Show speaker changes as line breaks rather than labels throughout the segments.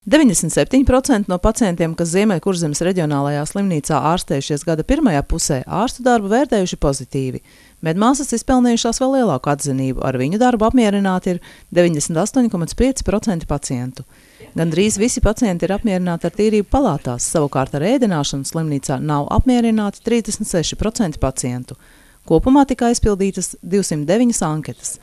97% no pacientiem, kas Ziemeļkurzemes reģionālajā slimnīcā ārstējušies gada pirmajā pusē, ārstu darbu vērtējuši pozitīvi. Medmāsas izpelnījušās vēl lielāku atzinību, ar viņu darbu apmierināti ir 98,5% pacientu. Gandrīz visi pacienti ir apmierināti ar tīrību palātās, savukārt ar ēdināšanu slimnīcā nav apmierināti 36% pacientu. Kopumā tika aizpildītas 209 anketas.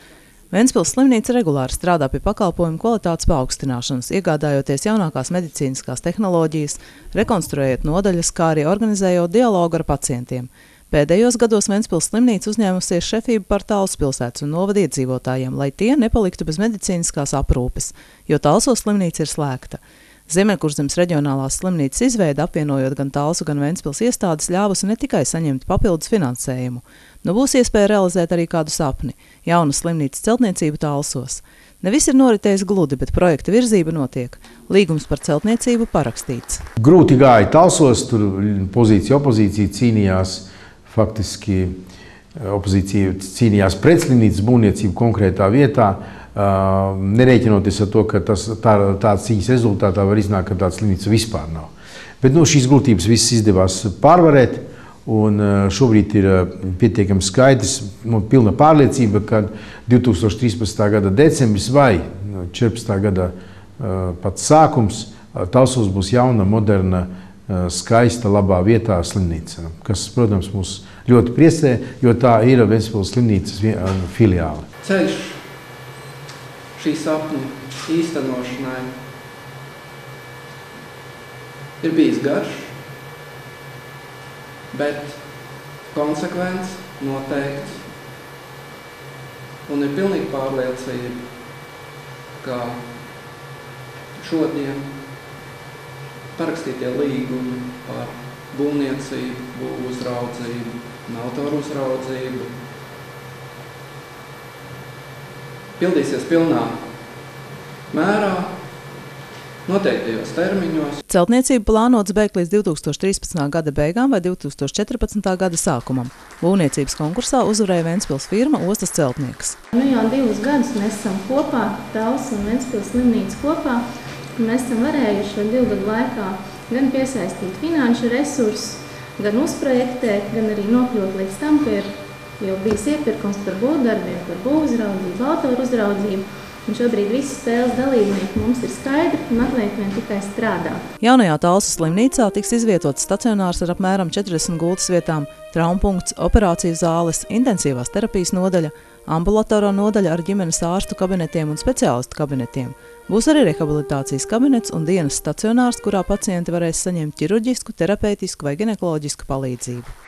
Ventspils slimnīca regulāri strādā pie pakalpojumu kvalitātes paaugstināšanas, iegādājoties jaunākās medicīniskās tehnoloģijas, rekonstruējot nodaļas, kā arī organizējot dialogu ar pacientiem. Pēdējos gados Ventspils slimnīca uzņēmusies šefību par Talsu pilsētas un novada iedzīvotājiem, lai tie nepaliktu bez medicīniskās aprūpes, jo Talsos slimnīca ir slēgta. Ziemeļkurzemes reģionālās slimnīcas izveide, apvienojot gan Talsu, gan Ventspils iestādes, ļāvusi ne tikai saņemt papildus finansējumu. Nu būs iespēja realizēt arī kādu sapni – jaunu slimnīcas celtniecību Talsos. Ne viss ir noritējis gludi, bet projekta virzība notiek. Līgums par celtniecību parakstīts.
Grūti gāja Talsos, tur opozīcija cīnījās, faktiski opozīcija cīnījās pret slimnīcas būvniecību konkrētā vietā, nerēķinoties ar to, ka tāds cīņas rezultātā var iznākt, ka tāda slimnīca vispār nav. Bet šīs grūtības viss izdevās pārvarēt, un šobrīd ir pietiekami skaidrs, pilna pārliecība, ka 2013. gada decembris vai 14. gada pats sākums Talsos būs jauna, moderna, skaista, labā vietā slimnīca, kas, protams, mūs ļoti priecē, jo tā ir Ventspils slimnīcas filiāle.
Ceļš šī sapņa īstenošanai ir bijis garš, bet konsekvents, noteikts, un ir pilnīgi pārliecība, ka šodien parakstītie līgumi par būvniecību, būvu uzraudzību un autoru uzraudzību pildīsies pilnā mērā, noteiktajos termiņos.
Celtniecība plānots beigt līdz 2013. gada beigām vai 2014. gada sākumam. Būvniecības konkursā uzvarēja Ventspils firma Ostas celtnieks.
Jau 2 gadus mēs esam kopā, Talsu un Ventspils slimnīca kopā. Mēs esam varējuši 2 gadu laikā gan piesaistīt finanšu resursus, gan uzprojektēt, gan arī nokļūt līdz tam, ka ir jau bijis iepirkums par būvdarbiem, par būvuzraudzību, autoru uzraudzību. Un šobrīd visi spēles dalībnieki mums ir skaidri un atliek vien tikai strādāt.
Jaunajā Talsu slimnīcā tiks izvietots stacionārs ar apmēram 40 gultas vietām, traumpunkts, operāciju zāles, intensīvās terapijas nodaļa, ambulatorā nodaļa ar ģimenes ārstu kabinetiem un speciālistu kabinetiem. Būs arī rehabilitācijas kabinets un dienas stacionārs, kurā pacienti varēs saņemt ķirurģisku, terapeitisku vai ginekoloģisku palīdzību.